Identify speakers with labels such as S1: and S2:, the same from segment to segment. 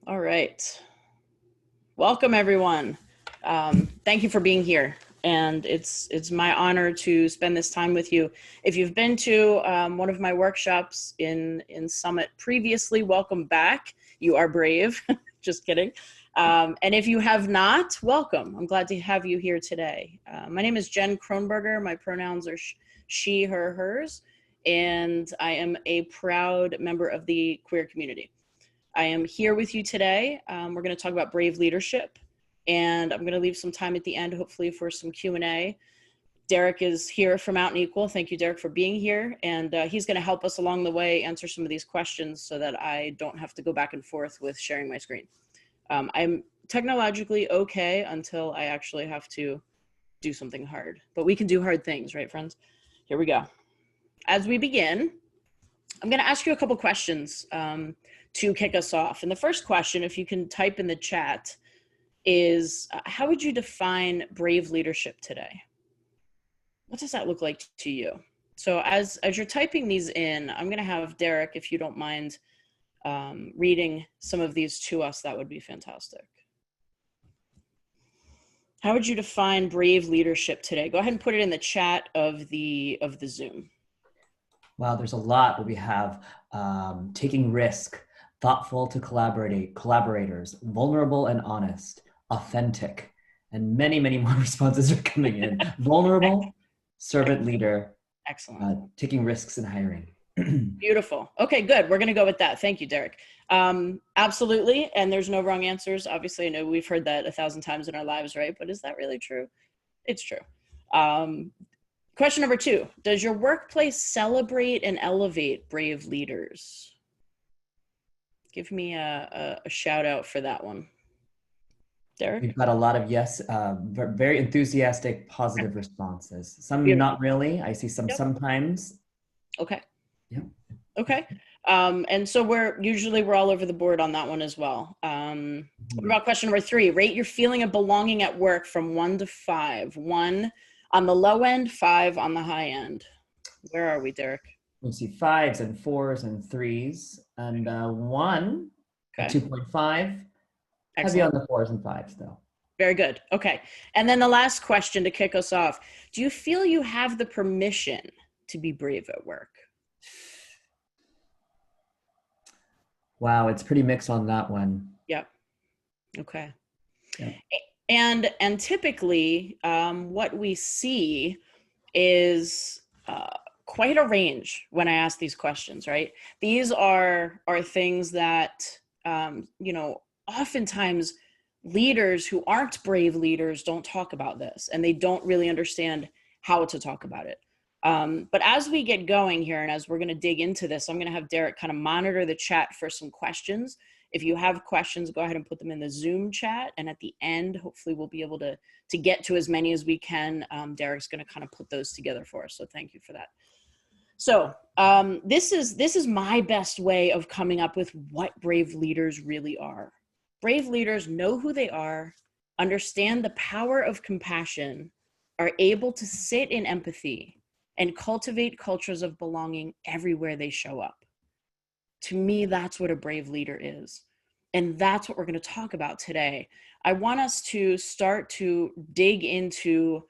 S1: All right. Welcome, everyone. Thank you for being here. And it's my honor to spend this time with you. If you've been to one of my workshops in Summit previously, welcome back. You are brave. Just kidding. And if you have not, welcome. I'm glad to have you here today. My name is Jen Kronberger. My pronouns are she, her, hers. And I am a proud member of the queer community. I am here with you today. We're going to talk about brave leadership, and I'm going to leave some time at the end, hopefully, for some Q&A. Derek is here from Out and Equal. Thank you, Derek, for being here, and he's going to help us along the way answer some of these questions so that I don't have to go back and forth with sharing my screen. I'm technologically okay until I actually have to do something hard, but we can do hard things, right, friends? Here we go. As we begin, I'm going to ask you a couple questions to kick us off. And the first question, if you can type in the chat, is how would you define brave leadership today? What does that look like to you? So as you're typing these in, I'm going to have Derek, if you don't mind reading some of these to us, that would be fantastic. How would you define brave leadership today? Go ahead and put it in the chat of the Zoom.
S2: Wow, there's a lot. We have taking risk, thoughtful to collaborators, vulnerable and honest, authentic, and many, many more responses are coming in. Vulnerable, servant leader,
S1: excellent.
S2: Taking risks and hiring.
S1: Beautiful. Okay, good. We're going to go with that. Thank you, Derek. Absolutely. And there's no wrong answers. Obviously, I know we've heard that 1,000 times in our lives, right? But is that really true? It's true. Question number 2, does your workplace celebrate and elevate brave leaders? Give me a shout out for that one. Derek?
S2: We've got a lot of yes, very enthusiastic, positive responses. Some
S1: Beautiful.
S2: Not really. I see some sometimes.
S1: Okay.
S2: Yeah.
S1: Okay. And so we're all over the board on that one as well. What about question number 3? Rate your feeling of belonging at work from 1 to 5. 1 on the low end, 5 on the high end. Where are we, Derek?
S2: We see 5s and 4s and 3s, and 1, okay. 2.5. Heavy on the 4s and 5s, though.
S1: Very good. Okay. And then the last question to kick us off. Do you feel you have the permission to be brave at work?
S2: Wow, it's pretty mixed on that one.
S1: Yep. Okay.
S2: Yep.
S1: And typically, what we see is quite a range when I ask these questions, right? These are things that, oftentimes leaders who aren't brave leaders don't talk about this, and they don't really understand how to talk about it. But as we get going here, and as we're going to dig into this, I'm going to have Derek kind of monitor the chat for some questions. If you have questions, go ahead and put them in the Zoom chat. And at the end, hopefully we'll be able to get to as many as we can. Derek's going to kind of put those together for us. So thank you for that. So this is my best way of coming up with what brave leaders really are. Brave leaders know who they are, understand the power of compassion, are able to sit in empathy, and cultivate cultures of belonging everywhere they show up. To me, that's what a brave leader is. And that's what we're going to talk about today. I want us to start to dig into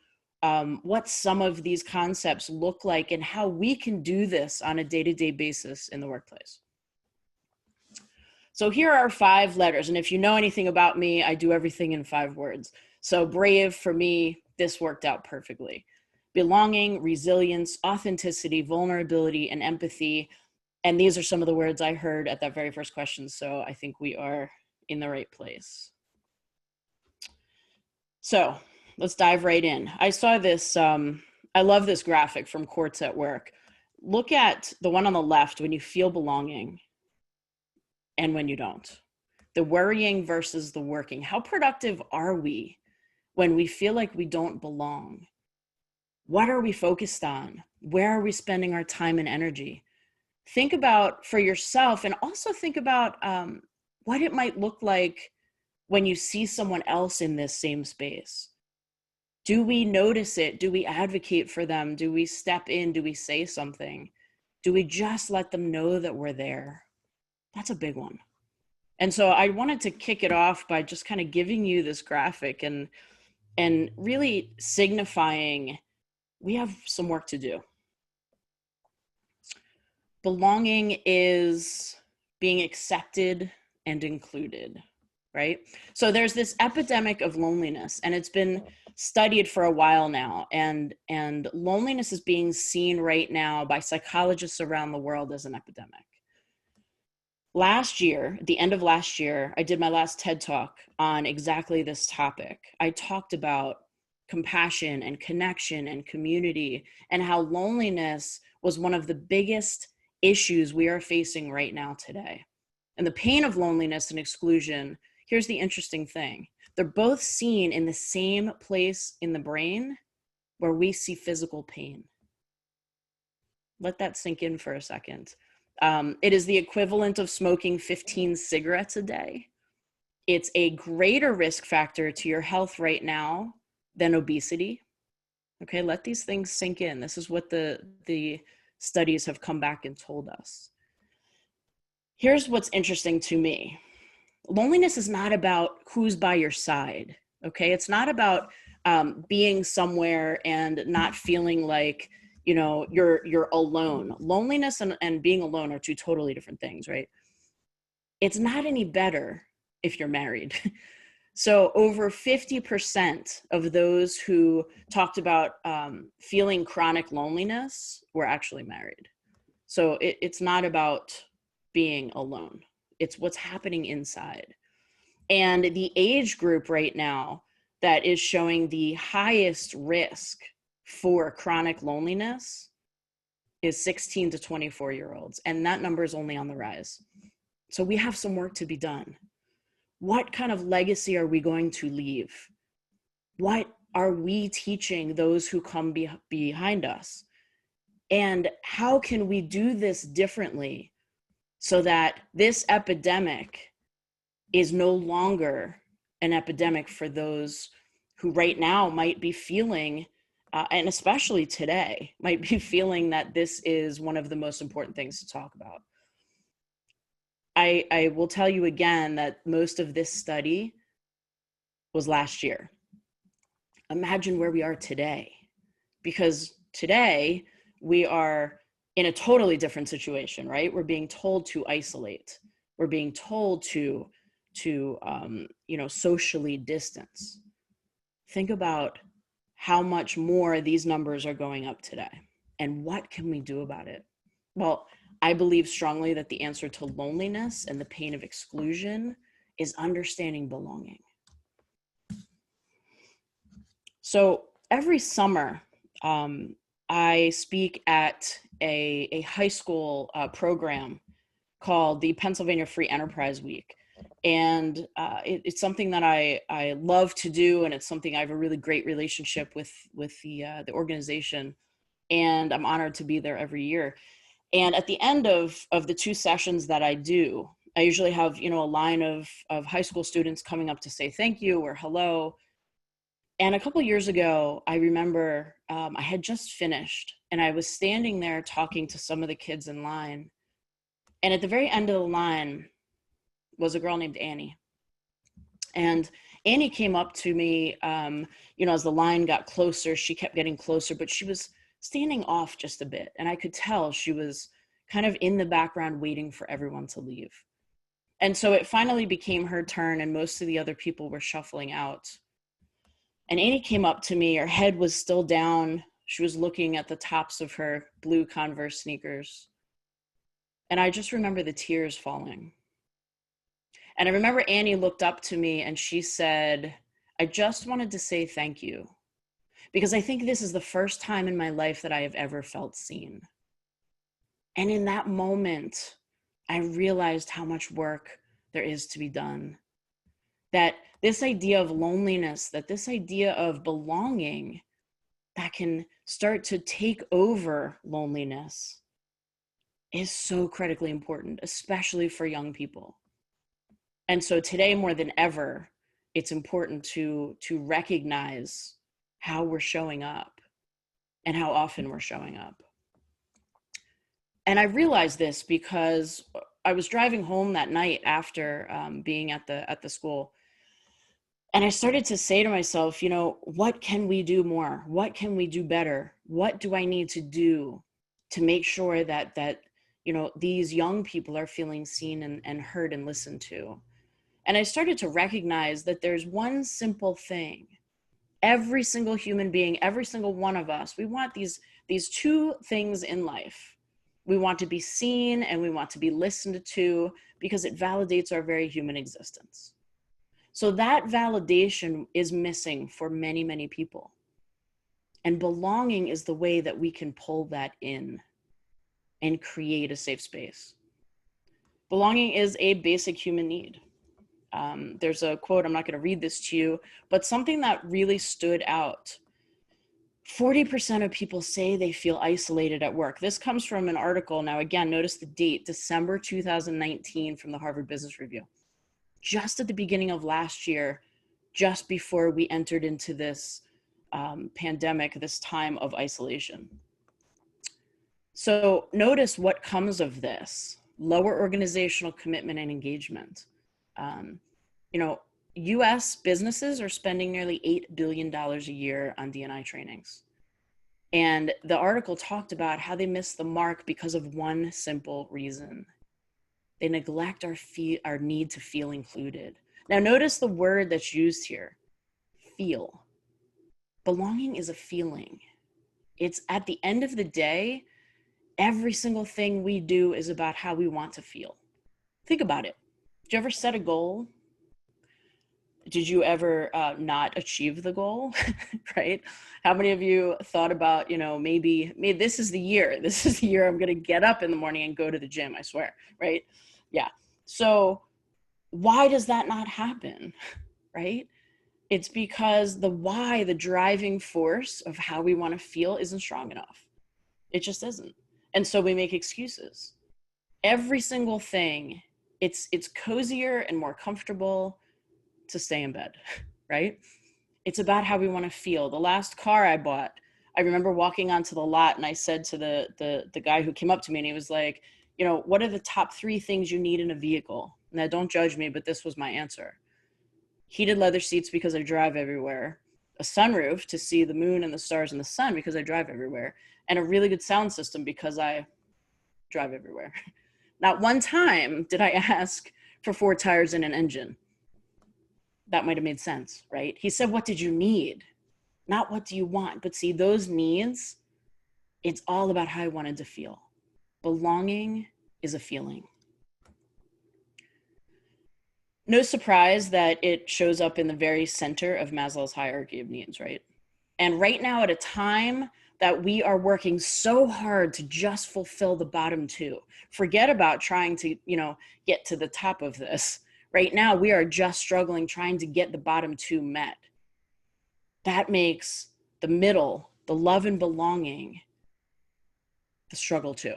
S1: what some of these concepts look like and how we can do this on a day-to-day basis in the workplace. So here are 5 letters. And if you know anything about me, I do everything in 5 words. So brave, for me, this worked out perfectly. Belonging, resilience, authenticity, vulnerability, and empathy. And these are some of the words I heard at that very first question. So I think we are in the right place. So let's dive right in. I saw this, I love this graphic from Quartz at Work. Look at the one on the left when you feel belonging and when you don't. The worrying versus the working. How productive are we when we feel like we don't belong? What are we focused on? Where are we spending our time and energy? Think about for yourself, and also think about what it might look like when you see someone else in this same space. Do we notice it? Do we advocate for them? Do we step in? Do we say something? Do we just let them know that we're there? That's a big one. And so I wanted to kick it off by just kind of giving you this graphic and really signifying we have some work to do. Belonging is being accepted and included, right? So there's this epidemic of loneliness, and it's been studied for a while now, and loneliness is being seen right now by psychologists around the world as an epidemic. Last year, at the end of last year, I did my last TED Talk on exactly this topic. I talked about compassion and connection and community, and how loneliness was one of the biggest issues we are facing right now today. And the pain of loneliness and exclusion, here's the interesting thing. They're both seen in the same place in the brain where we see physical pain. Let that sink in for a second. It is the equivalent of smoking 15 cigarettes a day. It's a greater risk factor to your health right now than obesity. Okay, let these things sink in. This is what the studies have come back and told us. Here's what's interesting to me. Loneliness is not about who's by your side. Okay, it's not about being somewhere and not feeling like you're alone. Loneliness and being alone are two totally different things, right? It's not any better if you're married. So over 50% of those who talked about feeling chronic loneliness were actually married. So it's not about being alone. It's what's happening inside. And the age group right now that is showing the highest risk for chronic loneliness is 16 to 24-year-olds. And that number is only on the rise. So we have some work to be done. What kind of legacy are we going to leave? What are we teaching those who come behind us? And how can we do this differently so that this epidemic is no longer an epidemic for those who right now might be feeling, and especially today, might be feeling that this is one of the most important things to talk about. I will tell you again that most of this study was last year. Imagine where we are today, because today we are in a totally different situation, right? We're being told to isolate. We're being told to socially distance. Think about how much more these numbers are going up today, and what can we do about it? Well, I believe strongly that the answer to loneliness and the pain of exclusion is understanding belonging. So every summer, I speak at a high school program called the Pennsylvania Free Enterprise Week. And it's something that I love to do, and it's something I have a really great relationship with the organization. And I'm honored to be there every year. And at the end of the two sessions that I do, I usually have, a line of high school students coming up to say thank you or hello. And a couple of years ago, I remember I had just finished, and I was standing there talking to some of the kids in line. And at the very end of the line was a girl named Annie. And Annie came up to me, as the line got closer. She kept getting closer, but she was standing off just a bit. And I could tell she was kind of in the background waiting for everyone to leave. And so it finally became her turn, and most of the other people were shuffling out. And Annie came up to me. Her head was still down. She was looking at the tops of her blue Converse sneakers. And I just remember the tears falling. And I remember Annie looked up to me and she said, I just wanted to say thank you, because I think this is the first time in my life that I have ever felt seen. And in that moment, I realized how much work there is to be done. That this idea of loneliness, that this idea of belonging that can start to take over loneliness is so critically important, especially for young people. And so today, more than ever, it's important to recognize how we're showing up and how often we're showing up. And I realize this because I was driving home that night after being at the school, and I started to say to myself, you know, what can we do more? What can we do better? What do I need to do to make sure that you know, these young people are feeling seen and heard and listened to? And I started to recognize that there's one simple thing. Every single human being, every single one of us, we want these two things in life. We want to be seen and we want to be listened to because it validates our very human existence. So that validation is missing for many, many people. And belonging is the way that we can pull that in and create a safe space. Belonging is a basic human need. There's a quote, I'm not going to read this to you, but something that really stood out. 40% of people say they feel isolated at work. This comes from an article. Now, again, notice the date, December 2019, from the Harvard Business Review. Just at the beginning of last year, just before we entered into this pandemic, this time of isolation. So notice what comes of this: lower organizational commitment and engagement. You know, US businesses are spending nearly $8 billion a year on D&I trainings. And the article talked about how they miss the mark because of one simple reason. They neglect our need to feel included. Now, notice the word that's used here, feel. Belonging is a feeling. It's at the end of the day, every single thing we do is about how we want to feel. Think about it. Did you ever set a goal? Did you ever not achieve the goal? Right? How many of you thought about, you know, maybe this is the year I'm going to get up in the morning and go to the gym, I swear, right? Yeah. So why does that not happen, right? It's because the why, the driving force of how we want to feel, isn't strong enough. It just isn't. And so we make excuses. Every single thing, it's cozier and more comfortable to stay in bed, right? It's about how we want to feel. The last car I bought, I remember walking onto the lot and I said to the guy who came up to me and he was like, you know, what are the top 3 things you need in a vehicle? Now, don't judge me, but this was my answer. Heated leather seats because I drive everywhere, a sunroof to see the moon and the stars and the sun because I drive everywhere, and a really good sound system because I drive everywhere. Not one time did I ask for 4 tires and an engine. That might have made sense, right? He said, what did you need? Not what do you want? But see, those needs, it's all about how I wanted to feel. Belonging is a feeling. No surprise that it shows up in the very center of Maslow's hierarchy of needs, right? And right now, at a time that we are working so hard to just fulfill the bottom 2, forget about trying to, you know, get to the top of this. Right now, we are just struggling trying to get the bottom 2 met. That makes the middle, the love and belonging, the struggle too.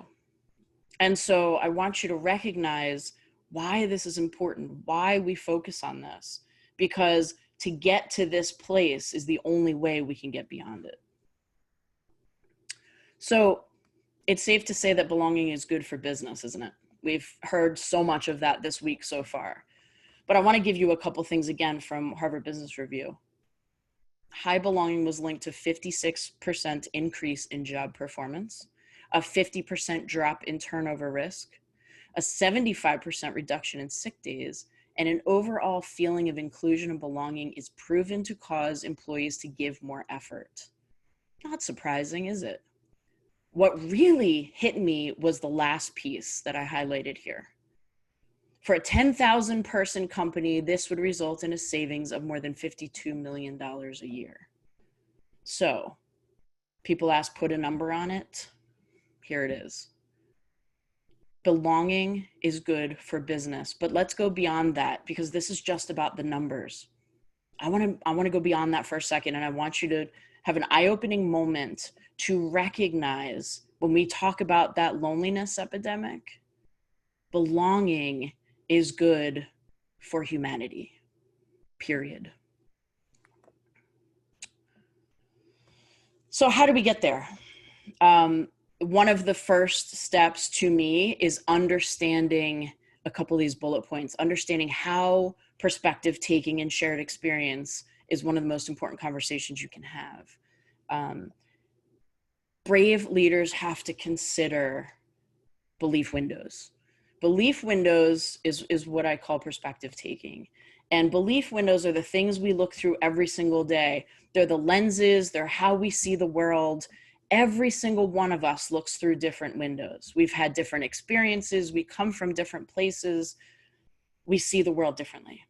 S1: And so I want you to recognize why this is important, why we focus on this, because to get to this place is the only way we can get beyond it. So it's safe to say that belonging is good for business, isn't it? We've heard so much of that this week so far. But I want to give you a couple things again from Harvard Business Review. High belonging was linked to 56% increase in job performance, a 50% drop in turnover risk, a 75% reduction in sick days, and an overall feeling of inclusion and belonging is proven to cause employees to give more effort. Not surprising, is it? What really hit me was the last piece that I highlighted here. For a 10,000 person company, this would result in a savings of more than $52 million a year. So people ask, put a number on it. Here it is. Belonging is good for business, but let's go beyond that because this is just about the numbers. I want to go beyond that for a second, and I want you to have an eye-opening moment to recognize when we talk about that loneliness epidemic, belonging is good for humanity, period. So how do we get there? One of the first steps to me is understanding a couple of these bullet points. Understanding how perspective taking and shared experience is one of the most important conversations you can have. Brave leaders have to consider belief windows. Belief windows is what I call perspective taking. And belief windows are the things we look through every single day. They're the lenses, they're how we see the world. Every single one of us looks through different windows. We've had different experiences, we come from different places, we see the world differently.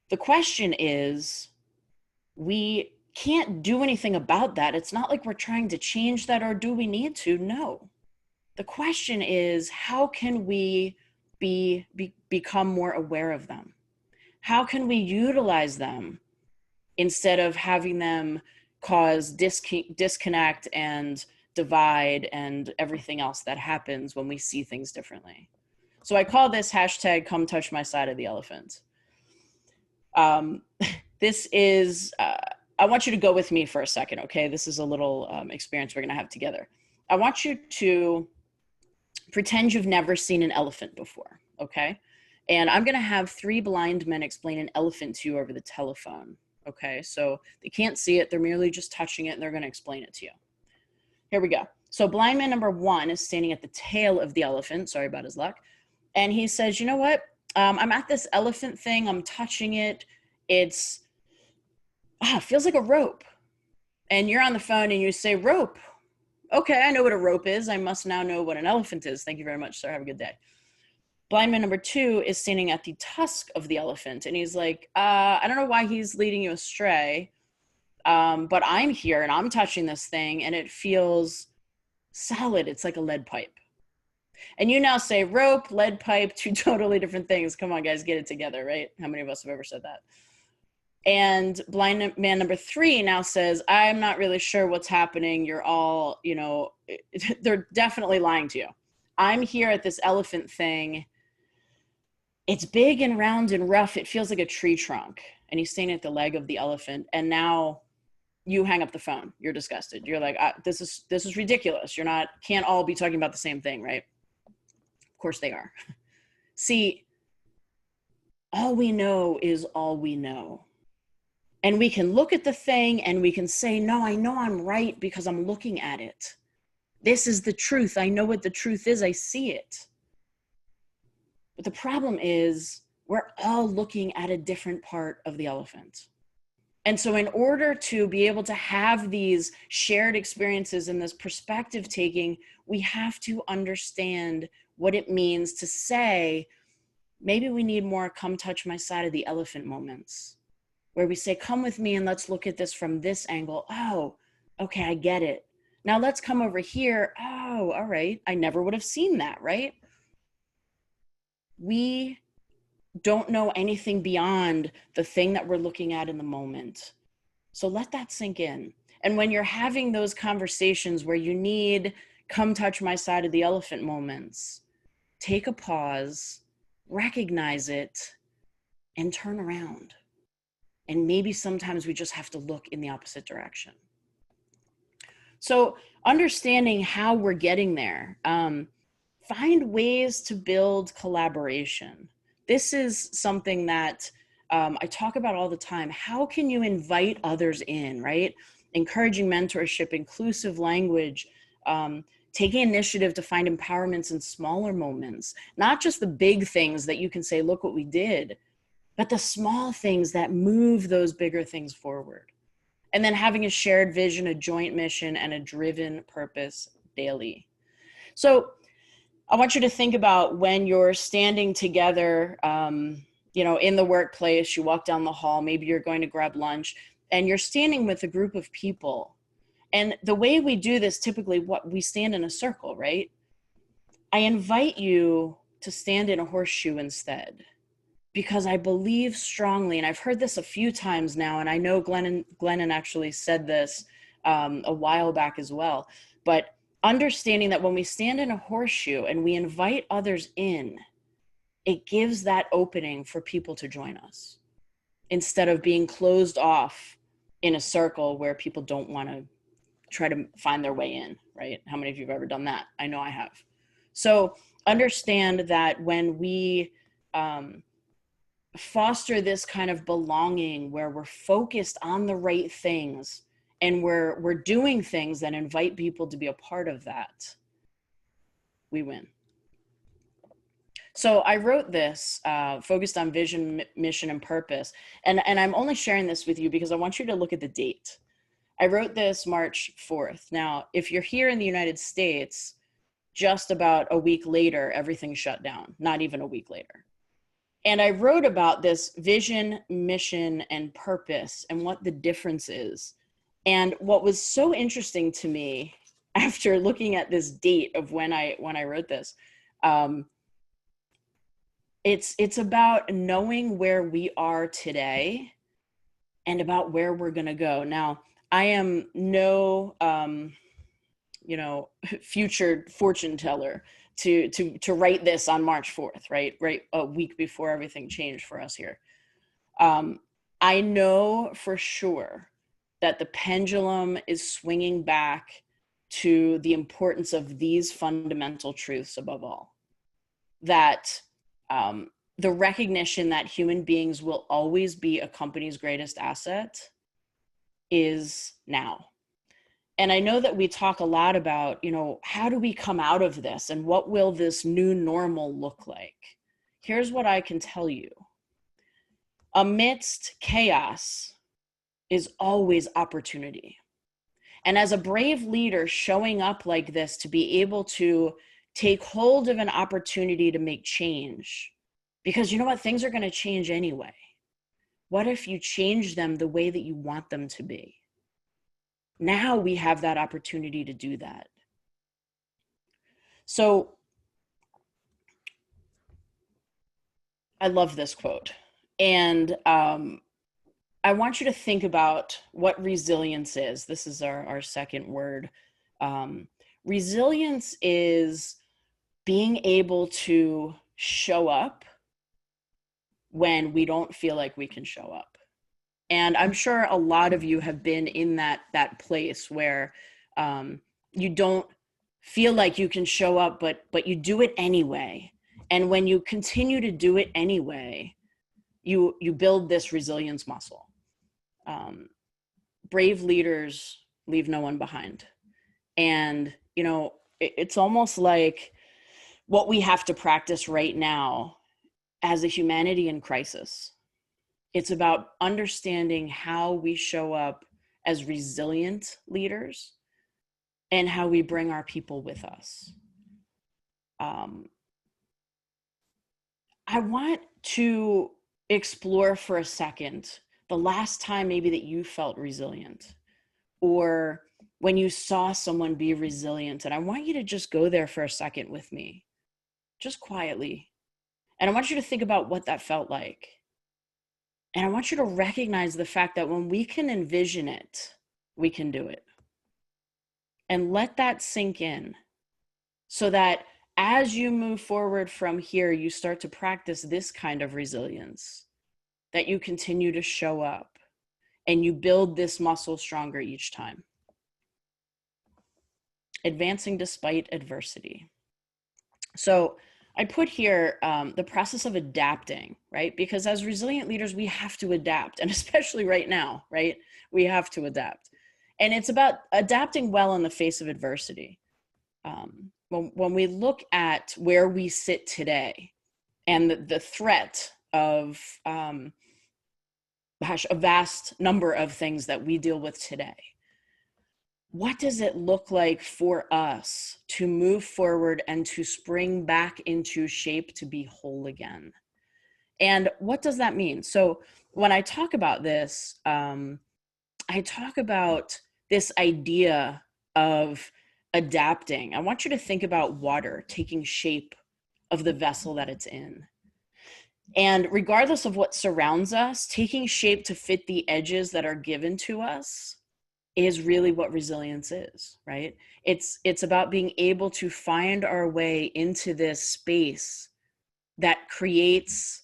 S1: The question is, we can't do anything about that. It's not like we're trying to change that, or do we need to? No. The question is, how can we become more aware of them? How can we utilize them instead of having them cause disconnect and divide and everything else that happens when we see things differently? So I call this hashtag come touch my side of the elephant. This is, I want you to go with me for a second, okay? This is a little experience we're gonna have together. I want you to pretend you've never seen an elephant before, okay? And I'm gonna have 3 blind men explain an elephant to you over the telephone, okay? So they can't see it, they're merely just touching it, and they're gonna explain it to you. Here we go. So blind man number 1 is standing at the tail of the elephant, sorry about his luck, and he says, you know what? I'm at this elephant thing, I'm touching it, it feels like a rope. And you're on the phone and you say, rope. Okay, I know what a rope is. I must now know what an elephant is. Thank you very much, sir. Have a good day. Blind man number 2 is standing at the tusk of the elephant. And he's like, I don't know why he's leading you astray, but I'm here and I'm touching this thing and it feels solid. It's like a lead pipe. And you now say rope, lead pipe, 2 totally different things. Come on, guys, get it together, right? How many of us have ever said that? And blind man number 3 now says, I'm not really sure what's happening. You're all, you know, they're definitely lying to you. I'm here at this elephant thing. It's big and round and rough. It feels like a tree trunk. And he's standing at the leg of the elephant. And now you hang up the phone. You're disgusted. You're like, this is ridiculous. You're not, can't all be talking about the same thing, right? Of course they are. See, all we know is all we know. And we can look at the thing and we can say, no, I know I'm right because I'm looking at it. This is the truth. I know what the truth is. I see it. But the problem is we're all looking at a different part of the elephant. And so in order to be able to have these shared experiences and this perspective taking, we have to understand what it means to say, maybe we need more come touch my side of the elephant moments, where we say, come with me and let's look at this from this angle. Oh, okay, I get it. Now let's come over here. Oh, all right. I never would have seen that, right? We don't know anything beyond the thing that we're looking at in the moment. So let that sink in. And when you're having those conversations where you need come touch my side of the elephant moments, take a pause, recognize it, and turn around. And maybe sometimes we just have to look in the opposite direction. So understanding how we're getting there, find ways to build collaboration. This is something that I talk about all the time. How can you invite others in, right? Encouraging mentorship, inclusive language, taking initiative to find empowerments in smaller moments, not just the big things that you can say, look what we did, but the small things that move those bigger things forward. And then having a shared vision, a joint mission, and a driven purpose daily. So I want you to think about when you're standing together, you know, in the workplace, you walk down the hall, maybe you're going to grab lunch, and you're standing with a group of people. And the way we do this, typically, what we stand in a circle, right? I invite you to stand in a horseshoe instead, because I believe strongly, and I've heard this a few times now, and I know Glennon actually said this a while back as well, but understanding that when we stand in a horseshoe and we invite others in, it gives that opening for people to join us instead of being closed off in a circle where people don't want to try to find their way in, right? How many of you have ever done that? I know I have. So understand that when we foster this kind of belonging where we're focused on the right things and we're doing things that invite people to be a part of that, we win. So I wrote this focused on vision, mission, and purpose. And I'm only sharing this with you because I want you to look at the date. I wrote this March 4th. Now, if you're here in the United States, just about a week later, everything shut down, not even a week later. And I wrote about this vision, mission, and purpose and what the difference is. And what was so interesting to me after looking at this date of when I wrote this, it's about knowing where we are today and about where we're going to go. Now, I am no future fortune teller to write this on March 4th, right a week before everything changed for us here. I know for sure that the pendulum is swinging back to the importance of these fundamental truths above all. That the recognition that human beings will always be a company's greatest asset is now. And I know that we talk a lot about, how do we come out of this and what will this new normal look like? Here's what I can tell you. Amidst chaos is always opportunity. And as a brave leader showing up like this to be able to take hold of an opportunity to make change, because you know what? Things are going to change anyway. What if you change them the way that you want them to be? Now we have that opportunity to do that. So I love this quote. And I want you to think about what resilience is. This is our second word. Resilience is being able to show up when we don't feel like we can show up. And I'm sure a lot of you have been in that place where you don't feel like you can show up, but you do it anyway. And when you continue to do it anyway, you build this resilience muscle. Brave leaders leave no one behind. And, it's almost like what we have to practice right now as a humanity in crisis. It's about understanding how we show up as resilient leaders and how we bring our people with us. I want to explore for a second the last time maybe that you felt resilient, or when you saw someone be resilient. And I want you to just go there for a second with me, just quietly. And I want you to think about what that felt like. And I want you to recognize the fact that when we can envision it, we can do it. And let that sink in so that as you move forward from here, you start to practice this kind of resilience, that you continue to show up and you build this muscle stronger each time. Advancing despite adversity. So I put here the process of adapting, right? Because as resilient leaders, we have to adapt. And especially right now, right? We have to adapt. And it's about adapting well in the face of adversity. When we look at where we sit today and the threat of a vast number of things that we deal with today, what does it look like for us to move forward and to spring back into shape to be whole again? And what does that mean? So when I talk about this, I talk about this idea of adapting. I want you to think about water taking shape of the vessel that it's in. And regardless of what surrounds us, taking shape to fit the edges that are given to us is really what resilience is, right? It's about being able to find our way into this space that creates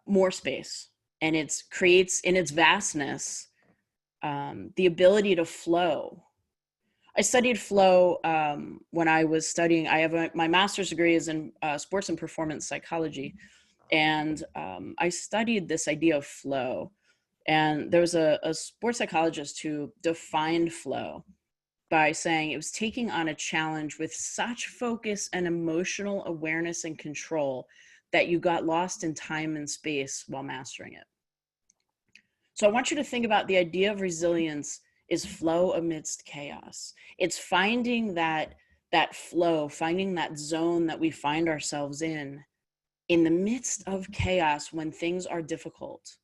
S1: more space, and it creates in its vastness the ability to flow. I studied flow when I was studying. I have my master's degree is in sports and performance psychology. And I studied this idea of flow. And there was a sports psychologist who defined flow by saying it was taking on a challenge with such focus and emotional awareness and control that you got lost in time and space while mastering it. So I want you to think about the idea of resilience is flow amidst chaos. It's finding that flow, finding that zone that we find ourselves in the midst of chaos when things are difficult,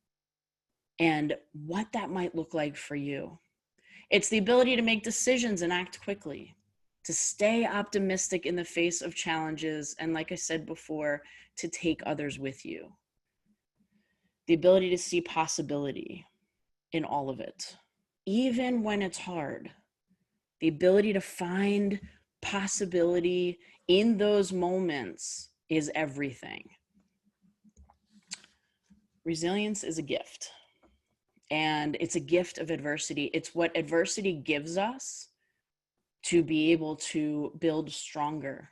S1: and what that might look like for you. It's the ability to make decisions and act quickly, to stay optimistic in the face of challenges, and like I said before, to take others with you. The ability to see possibility in all of it, even when it's hard. The ability to find possibility in those moments is everything. Resilience is a gift, and it's a gift of adversity. It's what adversity gives us to be able to build stronger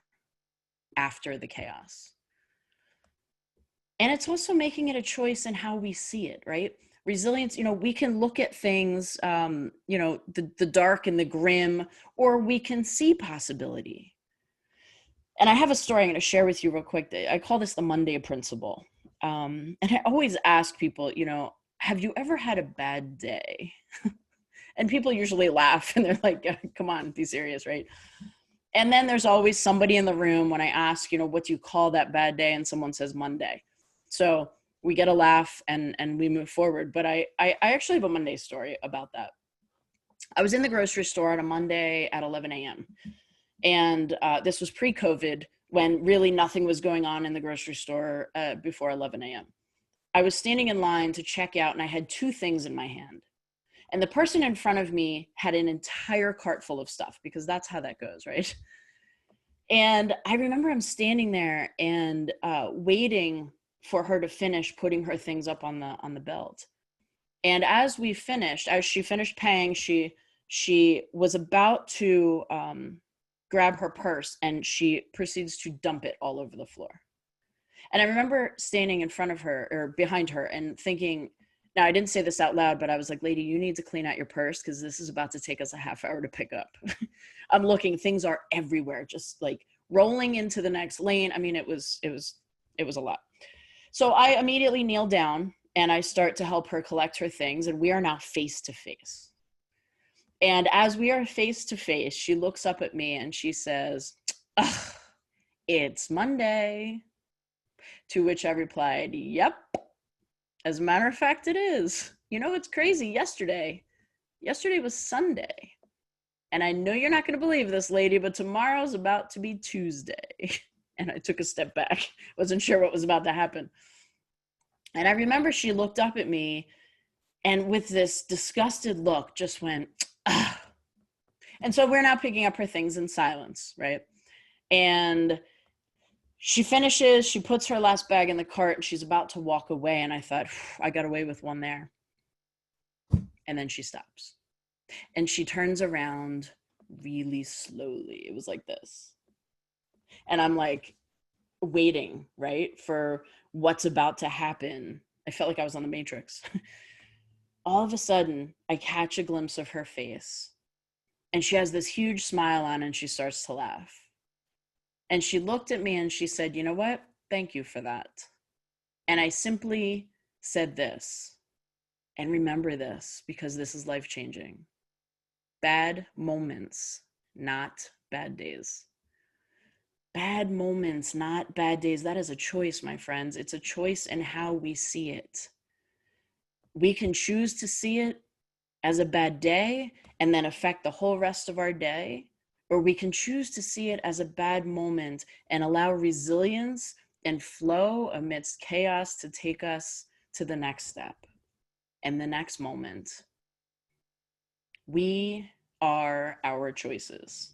S1: after the chaos. And it's also making it a choice in how we see it, right? Resilience, we can look at things, the dark and the grim, or we can see possibility. And I have a story I'm going to share with you real quick. I call this the Monday principle. And I always ask people, have you ever had a bad day? And people usually laugh and they're like, come on, be serious, right? And then there's always somebody in the room when I ask, what do you call that bad day? And someone says Monday. So we get a laugh and we move forward. But I actually have a Monday story about that. I was in the grocery store on a Monday at 11 a.m. And this was pre-COVID, when really nothing was going on in the grocery store before 11 a.m. I was standing in line to check out, and I had two things in my hand. And the person in front of me had an entire cart full of stuff, because that's how that goes, right? And I remember I'm standing there and waiting for her to finish putting her things up on the belt. And as she finished paying, she was about to grab her purse, and she proceeds to dump it all over the floor. And I remember standing in front of her or behind her and thinking, now I didn't say this out loud, but I was like, lady, you need to clean out your purse, because this is about to take us a half hour to pick up. I'm looking, things are everywhere, just like rolling into the next lane. I mean, it was a lot. So I immediately kneel down and I start to help her collect her things, and we are now face to face. And as we are face to face, she looks up at me and she says, ugh, it's Monday. To which I replied, yep. As a matter of fact, it is. It's crazy. Yesterday was Sunday. And I know you're not going to believe this, lady, but tomorrow's about to be Tuesday. And I took a step back. Wasn't sure what was about to happen. And I remember she looked up at me and with this disgusted look just went, ah. And so we're now picking up her things in silence, right? And she finishes, she puts her last bag in the cart, and she's about to walk away. And I thought, I got away with one there. And then she stops. And she turns around really slowly. It was like this. And I'm like waiting, right, for what's about to happen. I felt like I was on the Matrix. All of a sudden, I catch a glimpse of her face. And she has this huge smile on, and she starts to laugh. And she looked at me and she said, you know what? Thank you for that. And I simply said this, and remember this, because this is life-changing. Bad moments, not bad days. Bad moments, not bad days. That is a choice, my friends. It's a choice in how we see it. We can choose to see it as a bad day and then affect the whole rest of our day, or we can choose to see it as a bad moment and allow resilience and flow amidst chaos to take us to the next step and the next moment. We are our choices.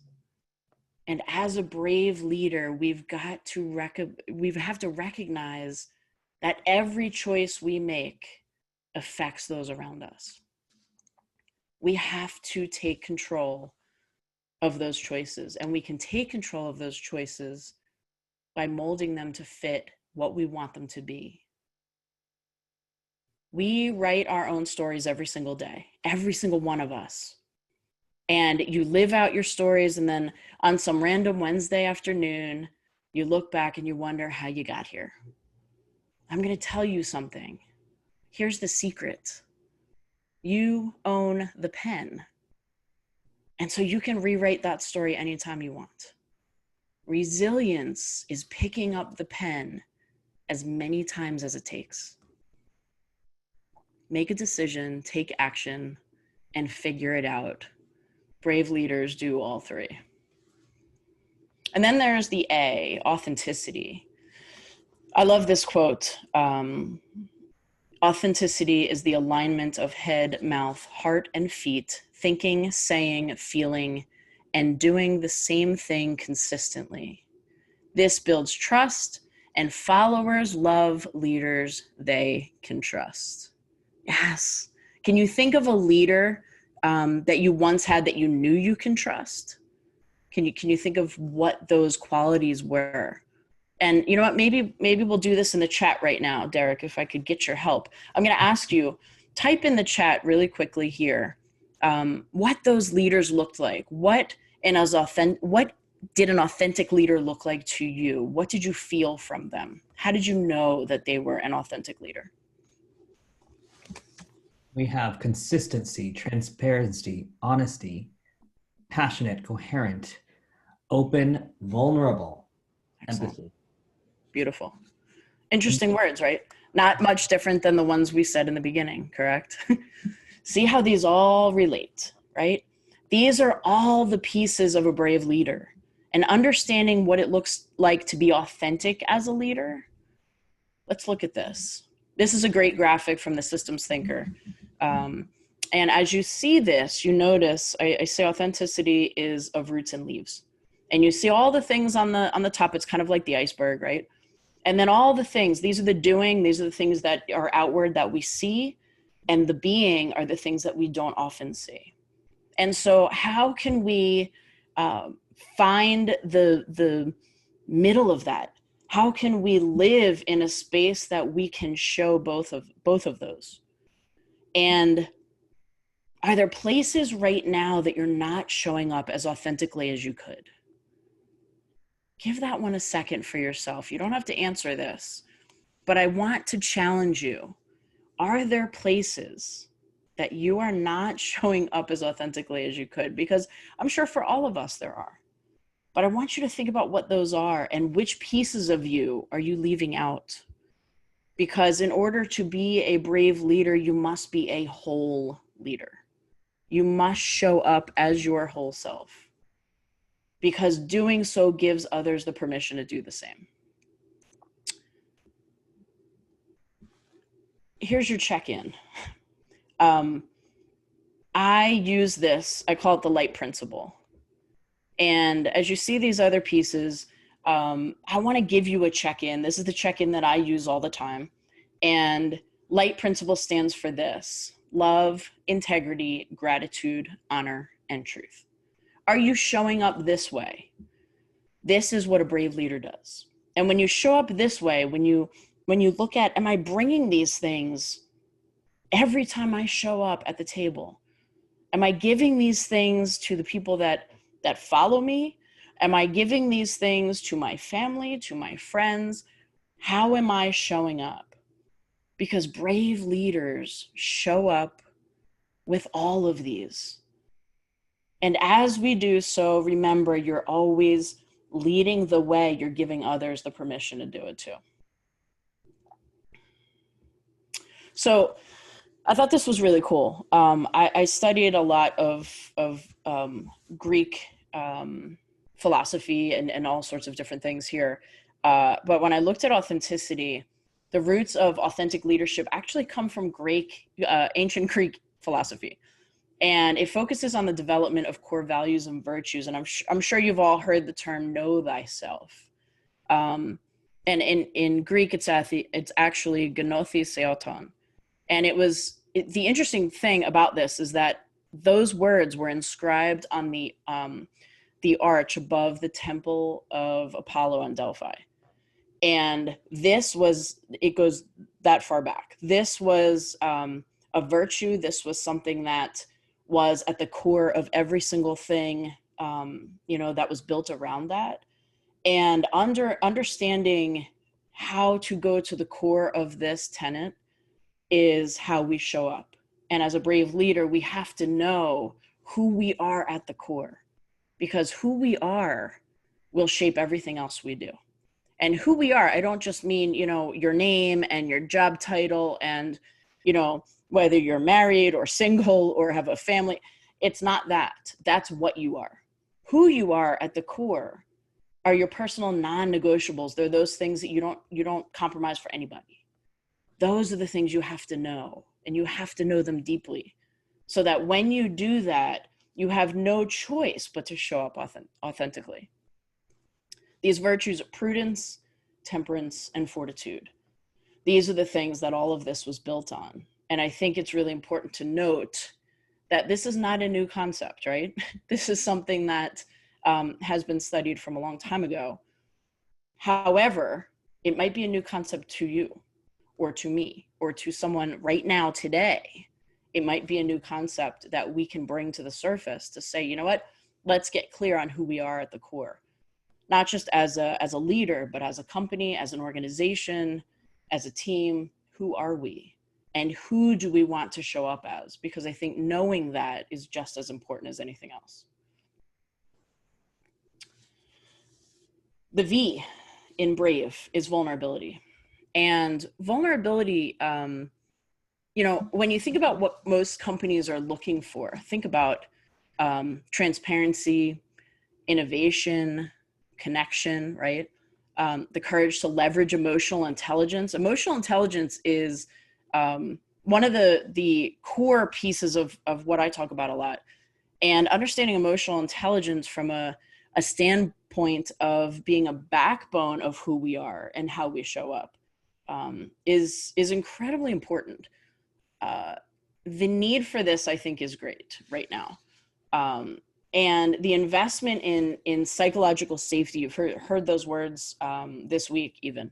S1: And as a brave leader, we have to recognize that every choice we make affects those around us. We have to take control of those choices, and we can take control of those choices by molding them to fit what we want them to be. We write our own stories every single day, every single one of us. And you live out your stories, and then on some random Wednesday afternoon, you look back and you wonder how you got here. I'm going to tell you something. Here's the secret. You own the pen. And so you can rewrite that story anytime you want. Resilience is picking up the pen as many times as it takes. Make a decision, take action, and figure it out. Brave leaders do all three. And then there's the A, authenticity. I love this quote. Authenticity is the alignment of head, mouth, heart, and feet, thinking, saying, feeling, and doing the same thing consistently. This builds trust, and followers love leaders they can trust. Yes. Can you think of a leader that you once had that you knew you can trust? Can you think of what those qualities were? And you know what, maybe we'll do this in the chat right now, Derek, if I could get your help. I'm going to ask you, type in the chat really quickly here, what those leaders looked like. What did an authentic leader look like to you? What did you feel from them? How did you know that they were an authentic leader?
S2: We have consistency, transparency, honesty, passionate, coherent, open, vulnerable,
S1: Excellent.
S2: empathy.
S1: Beautiful. Interesting words, right? Not much different than the ones we said in the beginning, correct? See how these all relate, right? These are all the pieces of a brave leader. And understanding what it looks like to be authentic as a leader. Let's look at this. This is a great graphic from the systems thinker. And as you see this, you notice, I say authenticity is of roots and leaves. And you see all the things on the top. It's kind of like the iceberg, right? And then all the things, these are the doing, these are the things that are outward that we see, and the being are the things that we don't often see. And so how can we find the middle of that? How can we live in a space that we can show both of those? And are there places right now that you're not showing up as authentically as you could? Give that one a second for yourself. You don't have to answer this, but I want to challenge you. Are there places that you are not showing up as authentically as you could? Because I'm sure for all of us there are. But I want you to think about what those are and which pieces of you are you leaving out? Because in order to be a brave leader, you must be a whole leader. You must show up as your whole self, because doing so gives others the permission to do the same. Here's your check-in. I use this, I call it the light principle. And as you see these other pieces, I want to give you a check-in. This is the check-in that I use all the time. And light principle stands for this: love, integrity, gratitude, honor, and truth. Are you showing up this way? This is what a brave leader does. And when you show up this way, when you look at, am I bringing these things every time I show up at the table? Am I giving these things to the people that follow me? Am I giving these things to my family, to my friends? How am I showing up? Because brave leaders show up with all of these. And as we do so, remember, you're always leading the way. You're giving others the permission to do it too. So I thought this was really cool. I studied a lot of Greek philosophy and all sorts of different things here. But when I looked at authenticity, the roots of authentic leadership actually come from ancient Greek philosophy. And it focuses on the development of core values and virtues. And I'm sure you've all heard the term know thyself. And in Greek, it's actually gnothi seoton. And the interesting thing about this is that those words were inscribed on the the arch above the temple of Apollo on Delphi. And this was, it goes that far back. This was a virtue. This was something that was at the core of every single thing, that was built around that. And understanding how to go to the core of this tenet is how we show up. And as a brave leader, we have to know who we are at the core, because who we are will shape everything else we do. And who we are, I don't just mean, your name and your job title and, whether you're married or single or have a family. It's not that. That's what you are. Who you are at the core are your personal non-negotiables. They're those things that you don't compromise for anybody. Those are the things you have to know, and you have to know them deeply, so that when you do that, you have no choice but to show up authentically. These virtues are prudence, temperance, and fortitude. These are the things that all of this was built on. And I think it's really important to note that this is not a new concept, right? This is something that has been studied from a long time ago. However, it might be a new concept to you, or to me, or to someone right now today. It might be a new concept that we can bring to the surface to say, you know what, let's get clear on who we are at the core. Not just as a leader, but as a company, as an organization, as a team. Who are we? And who do we want to show up as? Because I think knowing that is just as important as anything else. The V in brave is vulnerability. And vulnerability, when you think about what most companies are looking for, think about transparency, innovation, connection, right? The courage to leverage emotional intelligence. Emotional intelligence is one of the core pieces of what I talk about a lot. And understanding emotional intelligence from a standpoint of being a backbone of who we are and how we show up is incredibly important. The need for this, I think, is great right now. And the investment in psychological safety, you've heard those words this week even.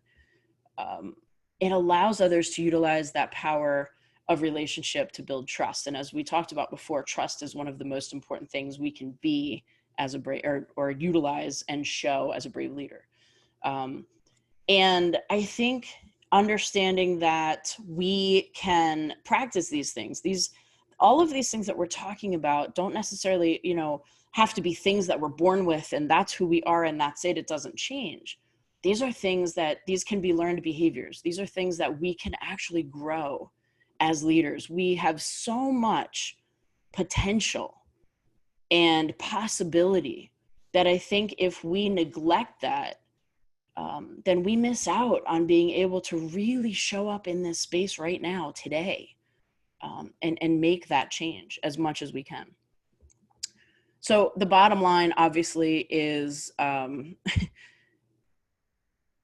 S1: It allows others to utilize that power of relationship to build trust. And as we talked about before, trust is one of the most important things we can be as a brave, or utilize and show as a brave leader. And I think understanding that we can practice these things, all of these things that we're talking about don't necessarily, have to be things that we're born with and that's who we are and that's it. It doesn't change. These are things these can be learned behaviors. These are things that we can actually grow as leaders. We have so much potential and possibility that I think if we neglect that, then we miss out on being able to really show up in this space right now, today, and make that change as much as we can. So the bottom line, obviously, is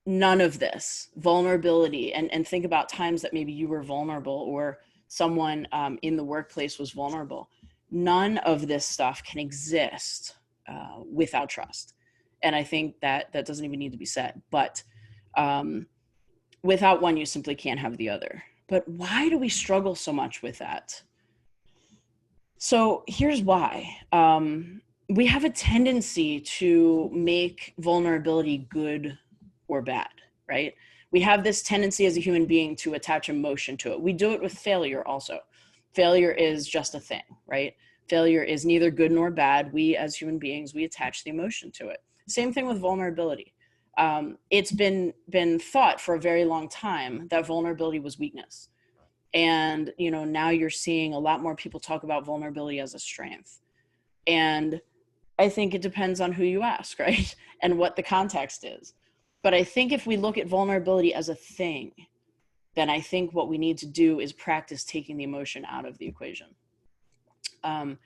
S1: none of this vulnerability, and think about times that maybe you were vulnerable or someone in the workplace was vulnerable. None of this stuff can exist without trust. And I think that doesn't even need to be said, but without one, you simply can't have the other. But why do we struggle so much with that? So here's why. We have a tendency to make vulnerability good or bad, right? We have this tendency as a human being to attach emotion to it. We do it with failure also. Failure is just a thing, right? Failure is neither good nor bad. We as human beings, we attach the emotion to it. Same thing with vulnerability. It's been thought for a very long time that vulnerability was weakness. And, now you're seeing a lot more people talk about vulnerability as a strength. And I think it depends on who you ask, right? And what the context is. But I think if we look at vulnerability as a thing, then I think what we need to do is practice taking the emotion out of the equation. And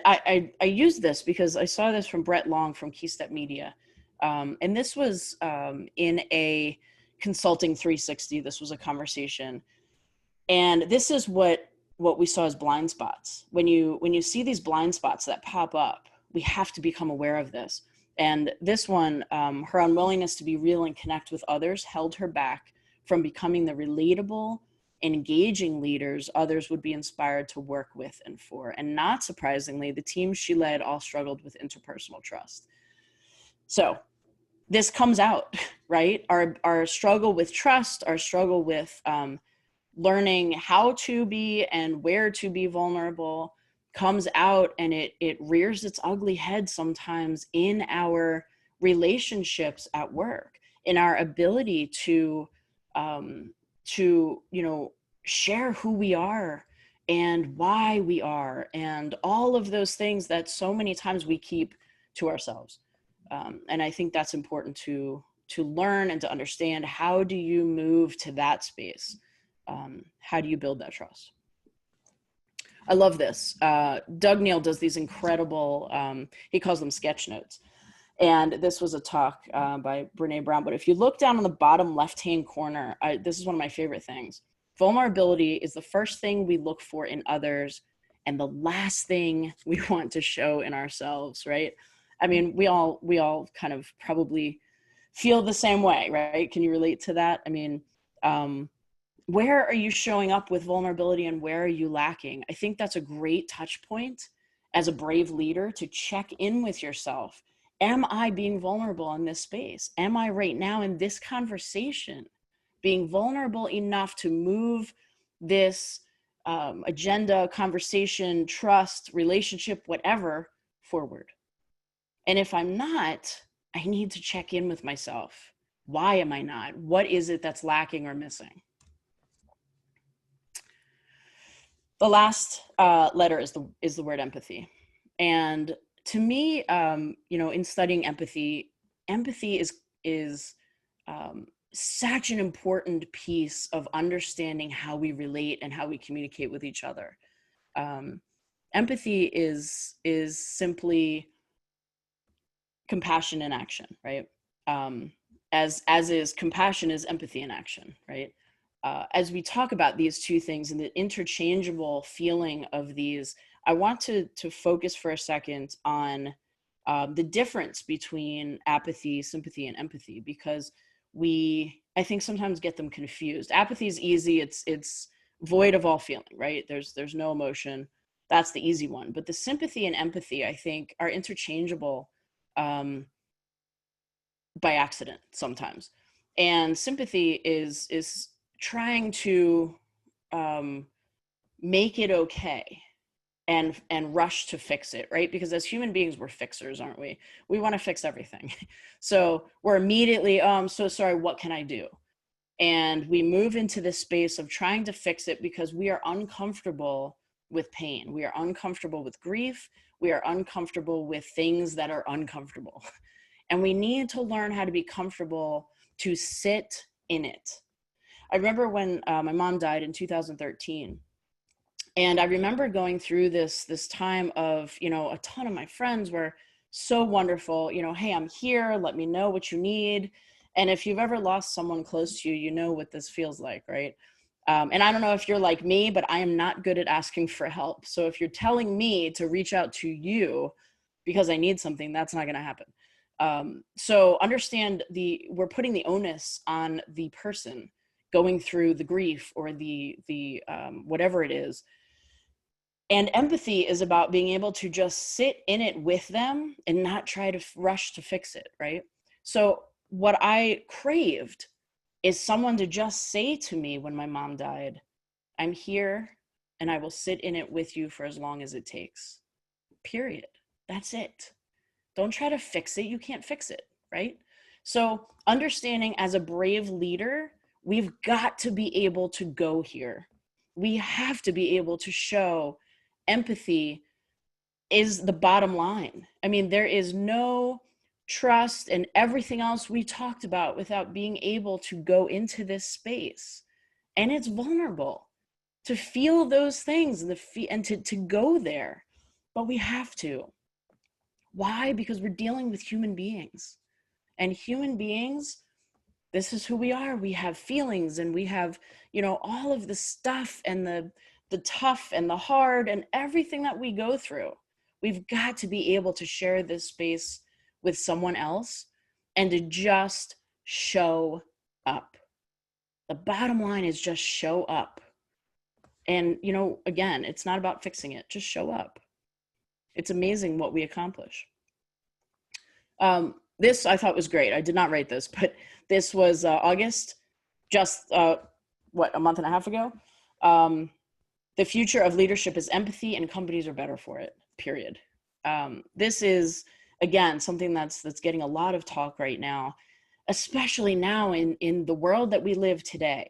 S1: I use this because I saw this from Brett Long from Keystep Media. And this was in a consulting 360. This was a conversation. And this is what we saw as blind spots. When you see these blind spots that pop up, we have to become aware of this. And this one, her unwillingness to be real and connect with others held her back from becoming the relatable, engaging leaders others would be inspired to work with and for. And not surprisingly, the teams she led all struggled with interpersonal trust. So this comes out, right? Our struggle with trust, our struggle with learning how to be and where to be vulnerable comes out, and it rears its ugly head sometimes in our relationships at work, in our ability to share who we are and why we are, and all of those things that so many times we keep to ourselves. And I think that's important to learn and to understand. How do you move to that space? How do you build that trust? I love this. Doug Neal does these incredible, he calls them sketch notes. And this was a talk by Brene Brown. But if you look down on the bottom left-hand corner, this is one of my favorite things. Vulnerability is the first thing we look for in others and the last thing we want to show in ourselves, right? I mean, we all kind of probably feel the same way, right? Can you relate to that? I mean, where are you showing up with vulnerability and where are you lacking? I think that's a great touch point as a brave leader to check in with yourself. Am I being vulnerable in this space? Am I right now in this conversation being vulnerable enough to move this agenda, conversation, trust, relationship, whatever, forward? And if I'm not, I need to check in with myself. Why am I not? What is it that's lacking or missing? The last letter is the word empathy. And to me, in studying empathy is such an important piece of understanding how we relate and how we communicate with each other. Empathy is simply compassion in action, right? As is compassion is empathy in action, right? As we talk about these two things and the interchangeable feeling of these, I want to focus for a second on the difference between apathy, sympathy, and empathy, because I think sometimes get them confused. Apathy is easy; it's void of all feeling, right? There's no emotion. That's the easy one. But the sympathy and empathy, I think, are interchangeable by accident sometimes. And sympathy is trying to make it okay and rush to fix it, right? Because as human beings, we're fixers, aren't we? We want to fix everything. So we're immediately, oh, I'm so sorry, what can I do? And we move into this space of trying to fix it because we are uncomfortable with pain. We are uncomfortable with grief. We are uncomfortable with things that are uncomfortable. And we need to learn how to be comfortable to sit in it. I remember when my mom died in 2013. And I remember going through this time of, a ton of my friends were so wonderful, hey, I'm here, let me know what you need. And if you've ever lost someone close to you, you know what this feels like, right? And I don't know if you're like me, but I am not good at asking for help. So if you're telling me to reach out to you because I need something, that's not going to happen. So understand we're putting the onus on the person going through the grief or the whatever it is. And empathy is about being able to just sit in it with them and not try to rush to fix it, right? So what I craved is someone to just say to me when my mom died, I'm here and I will sit in it with you for as long as it takes. Period. That's it. Don't try to fix it. You can't fix it, right? So understanding as a brave leader, we've got to be able to go here. We have to be able to show empathy is the bottom line. I mean, there is no trust and everything else we talked about without being able to go into this space. And it's vulnerable to feel those things and to go there. But we have to. Why? Because we're dealing with human beings. And human beings, this is who we are. We have feelings and we have, all of the stuff and the tough and the hard and everything that we go through. We've got to be able to share this space with someone else and to just show up. The bottom line is just show up. And, you know, again, it's not about fixing it, just show up. It's amazing what we accomplish. This I thought was great. I did not write this, but this was August, just a month and a half ago. The future of leadership is empathy, and companies are better for it, period. This is, again, something that's getting a lot of talk right now, especially now in the world that we live today.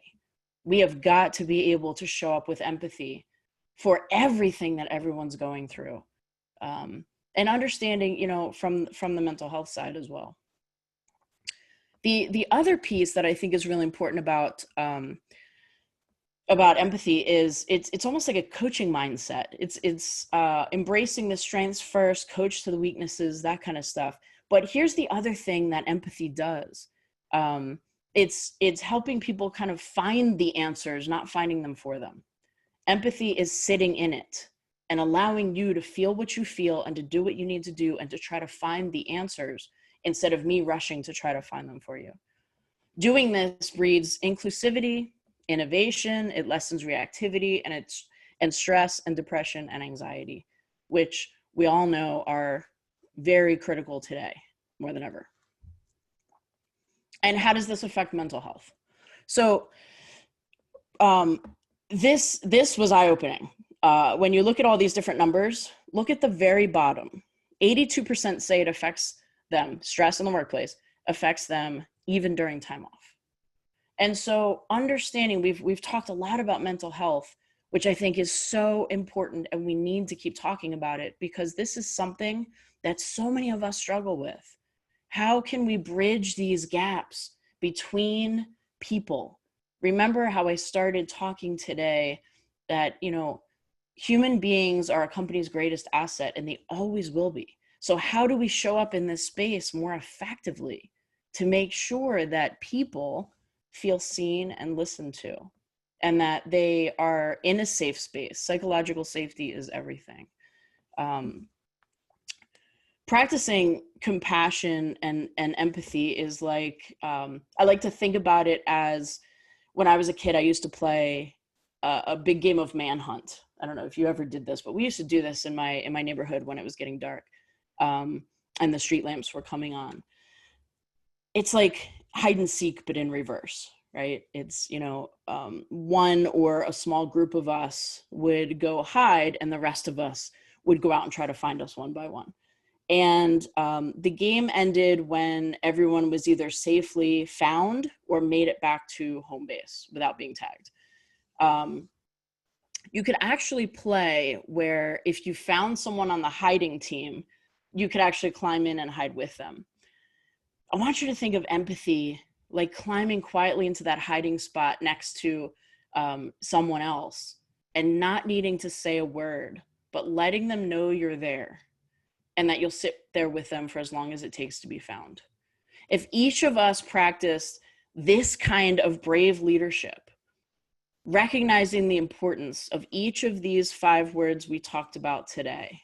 S1: We have got to be able to show up with empathy for everything that everyone's going through. And understanding, you know, from the mental health side as well. The other piece that I think is really important about empathy is it's almost like a coaching mindset. It's embracing the strengths first, coach to the weaknesses, that kind of stuff. But here's the other thing that empathy does. It's helping people kind of find the answers, not finding them for them. Empathy is sitting in it and allowing you to feel what you feel and to do what you need to do and to try to find the answers instead of me rushing to try to find them for you. Doing this breeds inclusivity, innovation, it lessens reactivity, and stress and depression and anxiety, which we all know are very critical today, more than ever. And how does this affect mental health? So this was eye-opening. When you look at all these different numbers, look at the very bottom. 82% say it affects them. Stress in the workplace affects them even during time off. And so understanding, we've talked a lot about mental health, which I think is so important, and we need to keep talking about it because this is something that so many of us struggle with. How can we bridge these gaps between people? Remember how I started talking today that, you know, human beings are a company's greatest asset, and they always will be. So how do we show up in this space more effectively to make sure that people feel seen and listened to, and that they are in a safe space? Psychological safety is everything. Practicing compassion and empathy is like, I like to think about it as when I was a kid, I used to play a big game of manhunt. I don't know if you ever did this, but we used to do this in my neighborhood when it was getting dark, and the street lamps were coming on. It's like hide and seek, but in reverse, right? It's, you know, one or a small group of us would go hide, and the rest of us would go out and try to find us one by one. And the game ended when everyone was either safely found or made it back to home base without being tagged. You could actually play where if you found someone on the hiding team, you could actually climb in and hide with them. I want you to think of empathy like climbing quietly into that hiding spot next to someone else and not needing to say a word, but letting them know you're there and that you'll sit there with them for as long as it takes to be found. If each of us practiced this kind of brave leadership, recognizing the importance of each of these 5 words we talked about today,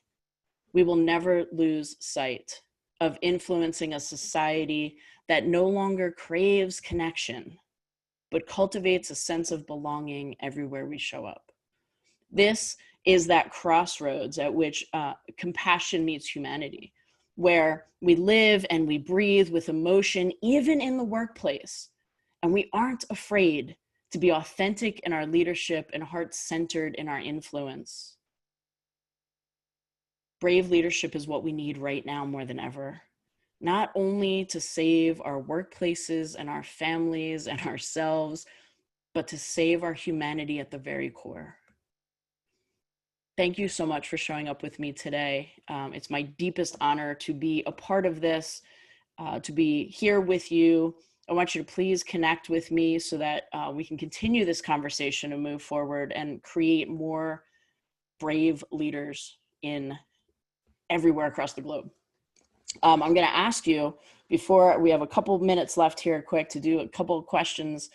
S1: we will never lose sight of influencing a society that no longer craves connection, but cultivates a sense of belonging everywhere we show up. This is that crossroads at which compassion meets humanity, where we live and we breathe with emotion, even in the workplace, and we aren't afraid to be authentic in our leadership and heart-centered in our influence. Brave leadership is what we need right now more than ever, not only to save our workplaces and our families and ourselves, but to save our humanity at the very core. Thank you so much for showing up with me today. It's my deepest honor to be a part of this, to be here with you. I want you to please connect with me so that we can continue this conversation and move forward and create more brave leaders in everywhere across the globe. I'm going to ask you, before we have a couple minutes left here quick, to do a couple of questions.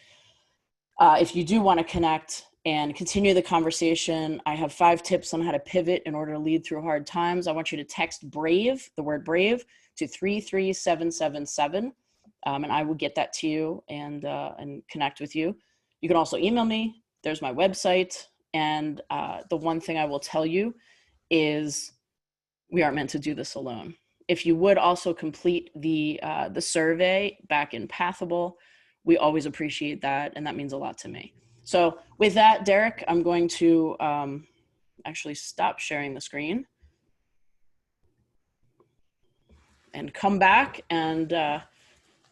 S1: If you do want to connect, and continue the conversation. I have 5 tips on how to pivot in order to lead through hard times. I want you to text BRAVE, the word BRAVE, to 33777, and I will get that to you and connect with you. You can also email me. There's my website. And the one thing I will tell you is we aren't meant to do this alone. If you would also complete the survey back in Pathable, we always appreciate that, and that means a lot to me. So with that, Derek, I'm going to actually stop sharing the screen and come back and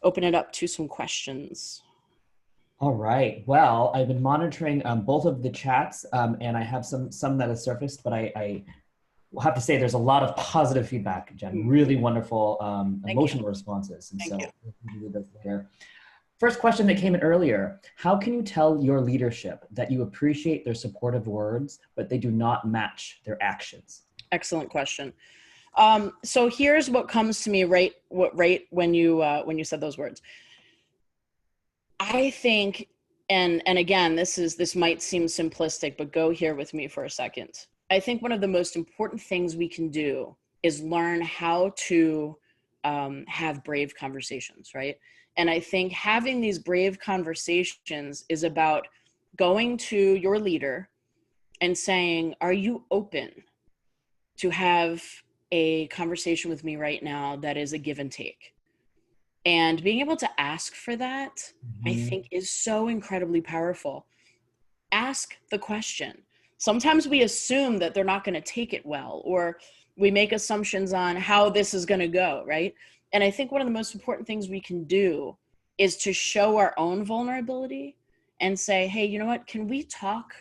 S1: open it up to some questions.
S2: All right. Well, I've been monitoring both of the chats, and I have some that have surfaced, but I will have to say there's a lot of positive feedback, Jen. Really wonderful emotional responses. And
S1: Thank you.
S2: We'll do this later. First question that came in earlier: how can you tell your leadership that you appreciate their supportive words, but they do not match their actions?
S1: Excellent question. So here's what comes to me right when you said those words. I think, and again, this might seem simplistic, but go here with me for a second. I think one of the most important things we can do is learn how to have brave conversations, right? And I think having these brave conversations is about going to your leader and saying, are you open to have a conversation with me right now that is a give and take? And being able to ask for that, I think, is so incredibly powerful. Ask the question. Sometimes we assume that they're not going to take it well, or we make assumptions on how this is going to go, right? And I think one of the most important things we can do is to show our own vulnerability and say, hey, you know what? Can we talk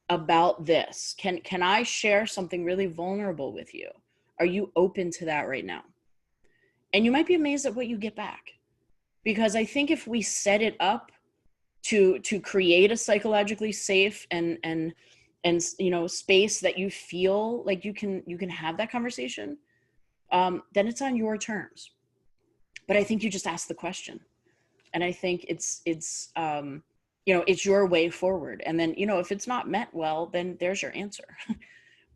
S1: about this? Can I share something really vulnerable with you? Are you open to that right now? And you might be amazed at what you get back. Because I think if we set it up to create a psychologically safe and space that you feel like you can have that conversation, then it's on your terms. But I think you just ask the question, and I think it's your way forward. And then if it's not met well, then there's your answer.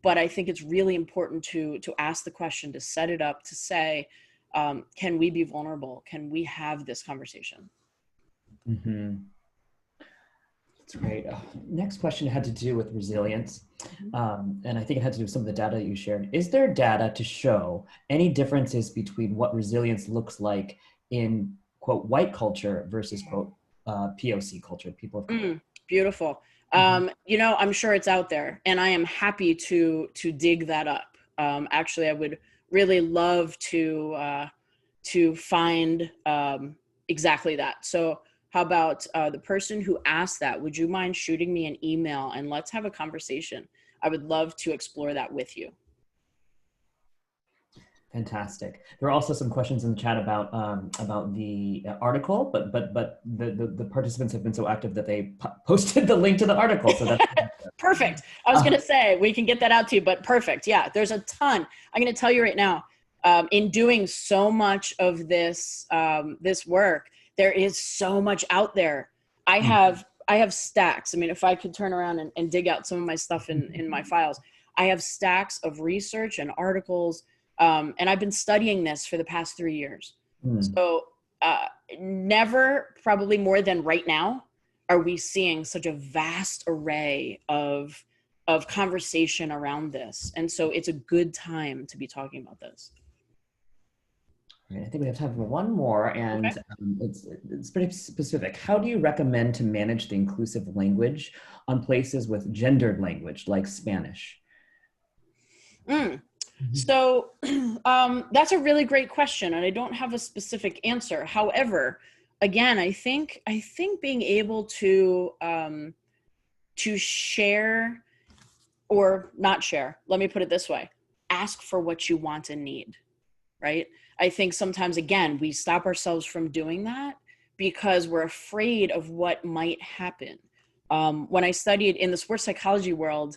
S1: But I think it's really important to ask the question, to set it up, to say, can we be vulnerable? Can we have this conversation?
S2: Mm-hmm. That's great. Next question had to do with resilience. And I think it had to do with some of the data that you shared. Is there data to show any differences between what resilience looks like in, quote, white culture versus, quote, POC culture, people of color?
S1: Beautiful. I'm sure it's out there, and I am happy to dig that up. Actually, I would really love to find exactly that. So how about the person who asked that? Would you mind shooting me an email and let's have a conversation? I would love to explore that with you.
S2: Fantastic. There are also some questions in the chat about the article, but the participants have been so active that they posted the link to the article. So that's
S1: perfect. I was going to say we can get that out to you, but perfect. Yeah, there's a ton. I'm going to tell you right now. In doing so much of this this work, there is so much out there. I have stacks. I mean, if I could turn around and dig out some of my stuff in my files, I have stacks of research and articles. And I've been studying this for the past 3 years. So never, probably more than right now, are we seeing such a vast array of conversation around this. And so it's a good time to be talking about this.
S2: I think we have time for one more, and okay. It's pretty specific. How do you recommend to manage the inclusive language on places with gendered language like Spanish?
S1: So that's a really great question, and I don't have a specific answer. However, again, I think being able to share or not share, let me put it this way, ask for what you want and need, right? I think sometimes, again, we stop ourselves from doing that because we're afraid of what might happen. When I studied in the sports psychology world,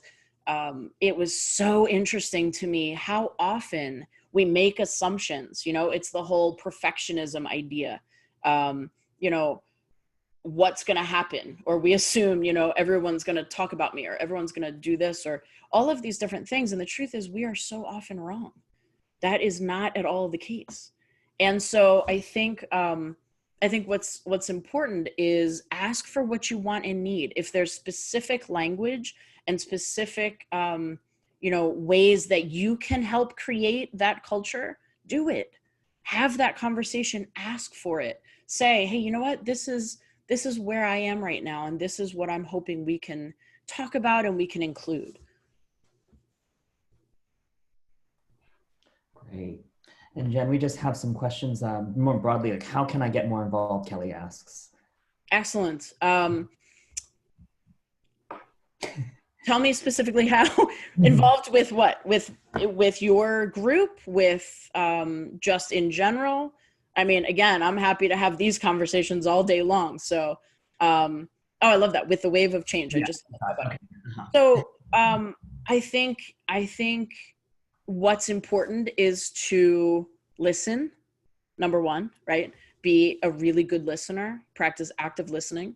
S1: it was so interesting to me how often we make assumptions. It's the whole perfectionism idea. what's going to happen, or we assume, you know, everyone's going to talk about me, or everyone's going to do this, or all of these different things. And the truth is, we are so often wrong. That is not at all the case. And so I think what's important is ask for what you want and need. If there's specific language and specific you know, ways that you can help create that culture, do it. Have that conversation, ask for it. Say, hey, you know what, this is where I am right now, and this is what I'm hoping we can talk about and we can include.
S2: Great. And Jen, we just have some questions more broadly, like how can I get more involved, Kelly asks.
S1: Excellent. Tell me specifically how. Involved with what? With your group, with just in general? I mean, again, I'm happy to have these conversations all day long. So, oh, I love that, with the wave of change. I just thought about it. So, I think what's important is to listen. Number one, right? Be a really good listener. Practice active listening.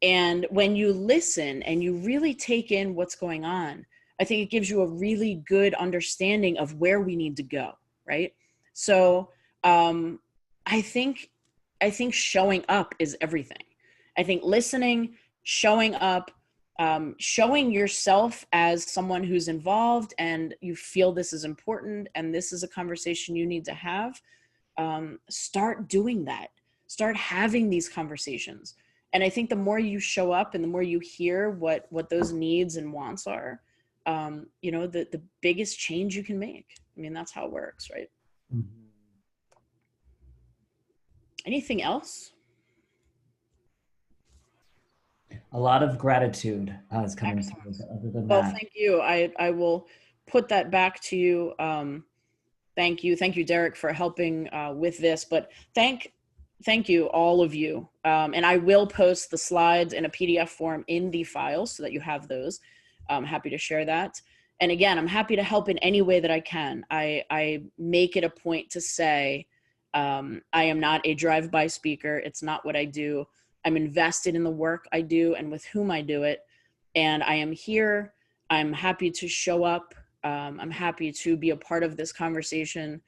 S1: And when you listen and you really take in what's going on, I think it gives you a really good understanding of where we need to go, right? So I think showing up is everything. I think listening, showing up, showing yourself as someone who's involved and you feel this is important and this is a conversation you need to have. Start doing that. Start having these conversations. And I think the more you show up and the more you hear what those needs and wants are, you know, the biggest change you can make. I mean, that's how it works, right? Mm-hmm. Anything else?
S2: A lot of gratitude is coming through. Other than
S1: well,
S2: that,
S1: thank you. I will put that back to you. Thank you, Derek, for helping with this. But thank you, all of you. And I will post the slides in a PDF form in the files so that you have those. I'm happy to share that. And again, I'm happy to help in any way that I can. I make it a point to say, I am not a drive-by speaker. It's not what I do. I'm invested in the work I do and with whom I do it. And I am here. I'm happy to show up. I'm happy to be a part of this conversation.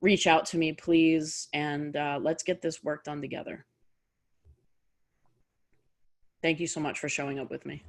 S1: Reach out to me, please, and let's get this work done together. Thank you so much for showing up with me.